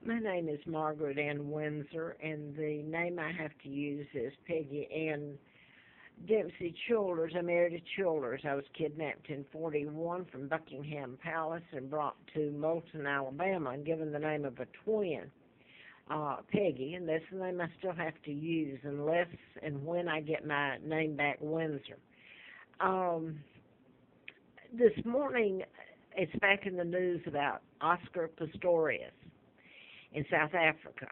My name is Margaret Ann Windsor, and the name I have to use is Peggy Ann Dempsey Childers. I married a Childers. I was kidnapped in 41 from Buckingham Palace and brought to Moulton, Alabama, and given the name of a twin, Peggy, and that's the name I still have to use unless and when I get my name back, Windsor. Um, this morning, it's back in the news about Oscar Pistorius in South Africa.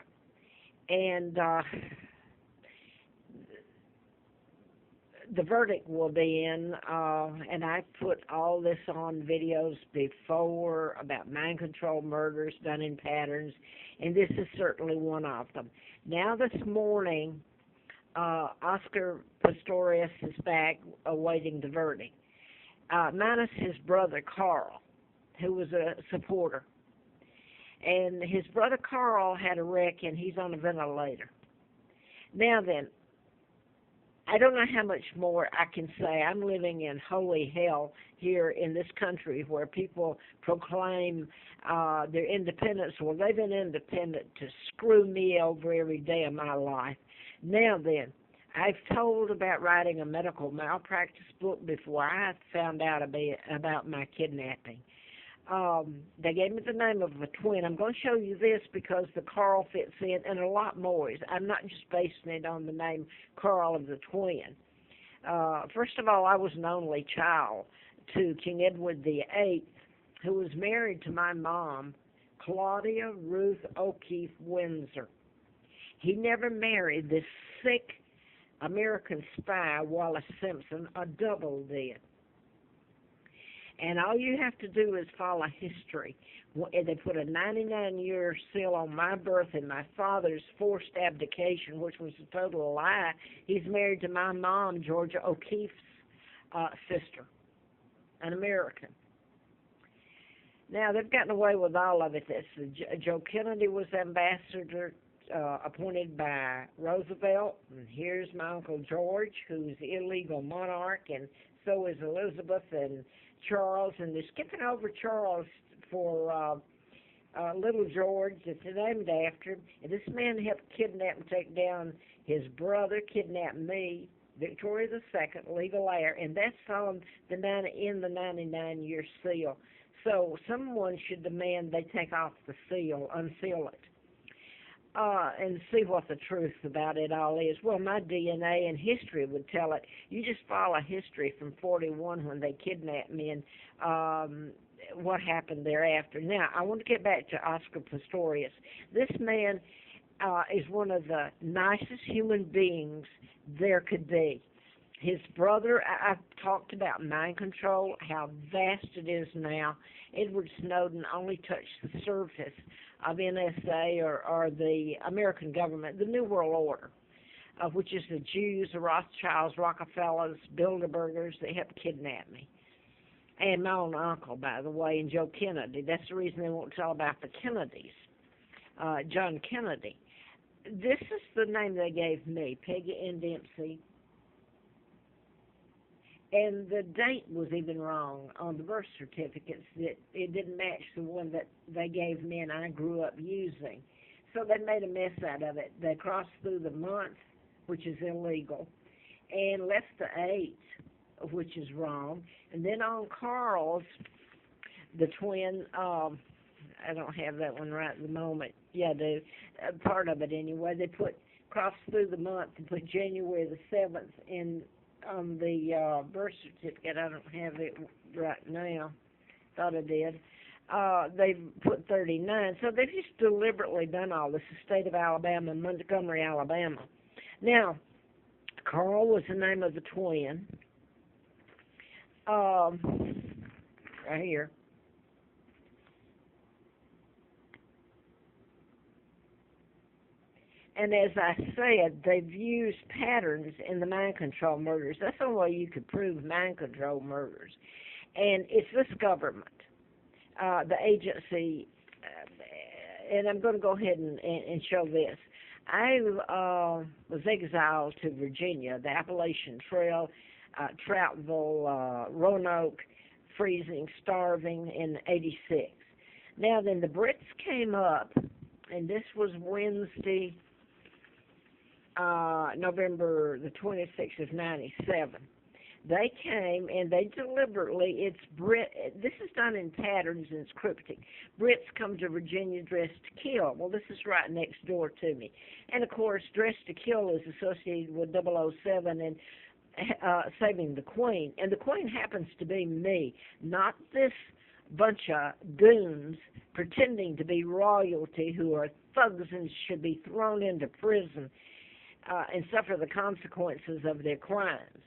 And the verdict will be in, and I put all this on videos before about mind control murders done in patterns, and this is certainly one of them. Now this morning, Oscar Pistorius is back awaiting the verdict, minus his brother Carl, who was a supporter. And his brother Carl had a wreck, and he's on a ventilator. Now then, I don't know how much more I can say. I'm living in holy hell here in this country where people proclaim their independence. Well, they've been independent to screw me over every day of my life. Now then, I've told about writing a medical malpractice book before I found out about my kidnapping. They gave me the name of a twin. I'm going to show you this because the Carl fits in, and a lot more. I'm not just basing it on the name Carl of the twin. First of all, I was an only child to King Edward VIII, who was married to my mom, Claudia Ruth O'Keefe Windsor. He never married this sick American spy, Wallace Simpson. A double did. And all you have to do is follow history. They put a 99-year seal on my birth and my father's forced abdication, which was a total lie. He's married to my mom, Georgia O'Keefe's sister, an American. Now, they've gotten away with all of it. Joe Kennedy was ambassador appointed by Roosevelt, and here's my Uncle George, who's the illegal monarch, and so is Elizabeth and Charles, and they're skipping over Charles for little George that's named after him. And this man helped kidnap and take down his brother, kidnapped me, Victoria II, legal heir, and that's on the 99-year seal. So someone should demand they take off the seal, unseal it, and see what the truth about it all is. Well, my DNA and history would tell it. You just follow history from 41 when they kidnapped me and what happened thereafter. Now, I want to get back to Oscar Pistorius. This man is one of the nicest human beings there could be. His brother, I've talked about mind control, how vast it is now. Edward Snowden only touched the surface of NSA or the American government, the New World Order, which is the Jews, the Rothschilds, Rockefellers, Bilderbergers that helped kidnap me. And my own uncle, by the way, and Joe Kennedy. That's the reason they won't tell about the Kennedys, John Kennedy. This is the name they gave me, Peggy Ann Dempsey. And the date was even wrong on the birth certificates. That it didn't match the one that they gave me and I grew up using. So they made a mess out of it. They crossed through the month, which is illegal, and left the 8, which is wrong. And then on Carl's, the twin, I don't have that one right at the moment. Yeah, I do. Part of it anyway. They put crossed through the month and put January the 7th in on the birth certificate. I don't have it right now. Thought I did. They put 39. So they've just deliberately done all this. The state of Alabama, Montgomery, Alabama. Now, Carl was the name of the twin. Right here. And as I said, they've used patterns in the mind control murders. That's the only way you could prove mind control murders. And it's this government, the agency, and I'm going to go ahead and show this. I was exiled to Virginia, the Appalachian Trail, Troutville, Roanoke, freezing, starving in '86. Now then, the Brits came up and this was Wednesday, November the 26th of 97. They came and they deliberately, this is done in patterns and it's cryptic. Brits come to Virginia dressed to kill. Well, this is right next door to me. And of course, dressed to kill is associated with 007 and saving the Queen. And the Queen happens to be me, not this bunch of goons pretending to be royalty who are thugs and should be thrown into prison and suffer the consequences of their crimes.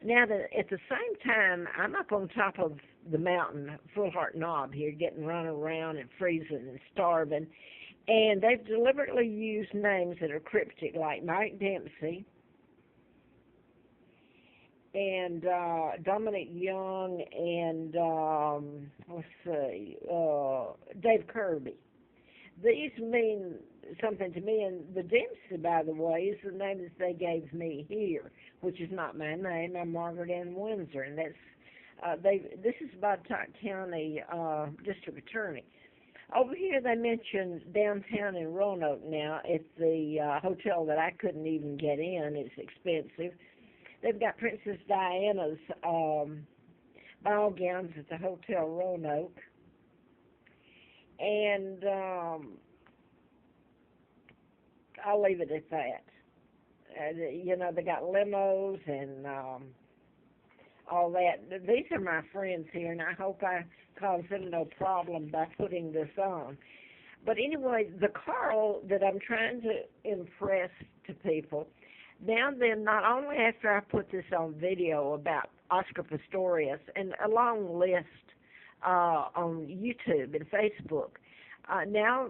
Now, at the same time, I'm up on top of the mountain, Full Heart Knob here, getting run around and freezing and starving, and they've deliberately used names that are cryptic, like Mike Dempsey and Dominic Young and, Dave Kirby. These mean something to me, and the Dempsey, by the way, is the name that they gave me here, which is not my name. I'm Margaret Ann Windsor, and that's this is Botetourt County District Attorney. Over here, they mentioned downtown in Roanoke now at the hotel that I couldn't even get in. It's expensive. They've got Princess Diana's ball gowns at the Hotel Roanoke, and I'll leave it at that. They got limos and all that. These are my friends here, and I hope I caused them no problem by putting this on. But anyway, the Carl that I'm trying to impress to people, now then, not only after I put this on video about Oscar Pistorius and a long list on YouTube and Facebook, now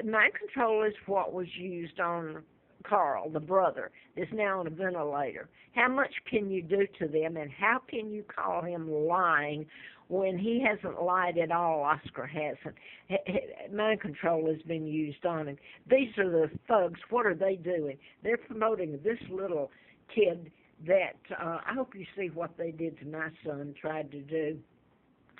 mind control is what was used on Carl, the brother, is now on a ventilator. How much can you do to them, and how can you call him lying when he hasn't lied at all? Oscar hasn't. Mind control has been used on him. These are the thugs. What are they doing? They're promoting this little kid that I hope you see what they did to my son, tried to do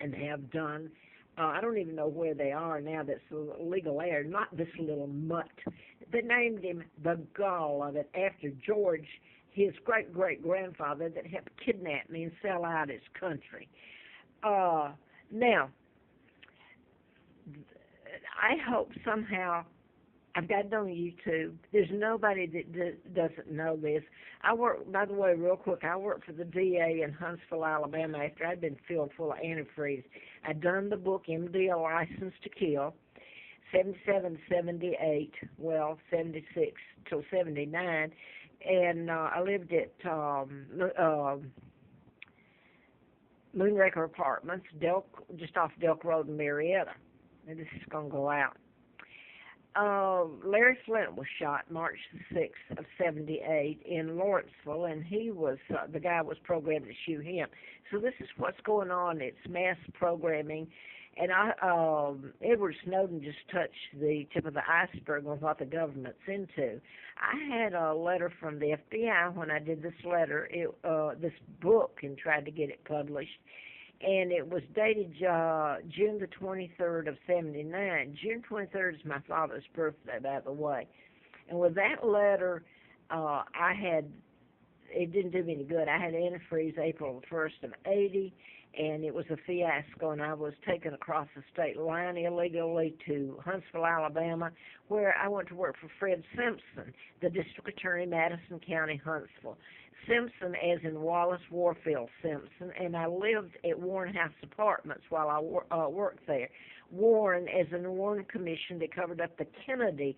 and have done. I don't even know where they are now. That's legal air, not this little mutt. They named him the gall of it after George, his great-great-grandfather that helped kidnap me and sell out his country. Now, I hope somehow, I've got it on YouTube. There's nobody that doesn't know this. I work, by the way, real quick, I worked for the DA in Huntsville, Alabama after I'd been filled full of antifreeze. I'd done the book, MD, A License to Kill, 77, 78, well, 76 till 79, and I lived at Moonraker Apartments, just off Delk Road in Marietta. And this is going to go out. Larry Flint was shot March the 6th of 78 in Lawrenceville, and he was, the guy was programmed to shoot him. So this is what's going on. It's mass programming. And Edward Snowden just touched the tip of the iceberg on what the government's into. I had a letter from the FBI when I did this letter, this book, and tried to get it published. And it was dated June the 23rd of 79. June 23rd is my father's birthday, by the way. And with that letter, it didn't do me any good. I had antifreeze April the 1st of 80, and it was a fiasco, and I was taken across the state line illegally to Huntsville, Alabama, where I went to work for Fred Simpson, the district attorney, Madison County, Huntsville. Simpson, as in Wallace Warfield Simpson, and I lived at Warren House Apartments while I worked there. Warren, as in the Warren Commission that covered up the Kennedy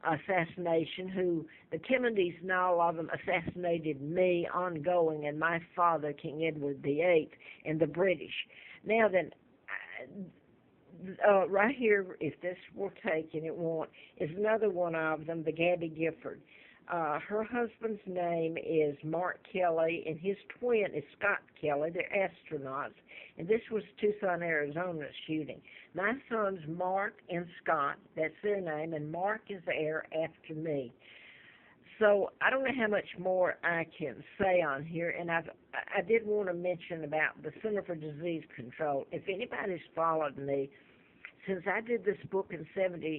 assassination, the Kennedys and all of them assassinated me ongoing, and my father, King Edward VIII, and the British. Now then, right here, if this will take, and it won't, is another one of them, the Gabby Gifford. Her husband's name is Mark Kelly, and his twin is Scott Kelly. They're astronauts. And this was Tucson, Arizona shooting. My sons, Mark and Scott, that's their name, and Mark is the heir after me. So I don't know how much more I can say on here, and I did want to mention about the Center for Disease Control. If anybody's followed me, since I did this book in 70,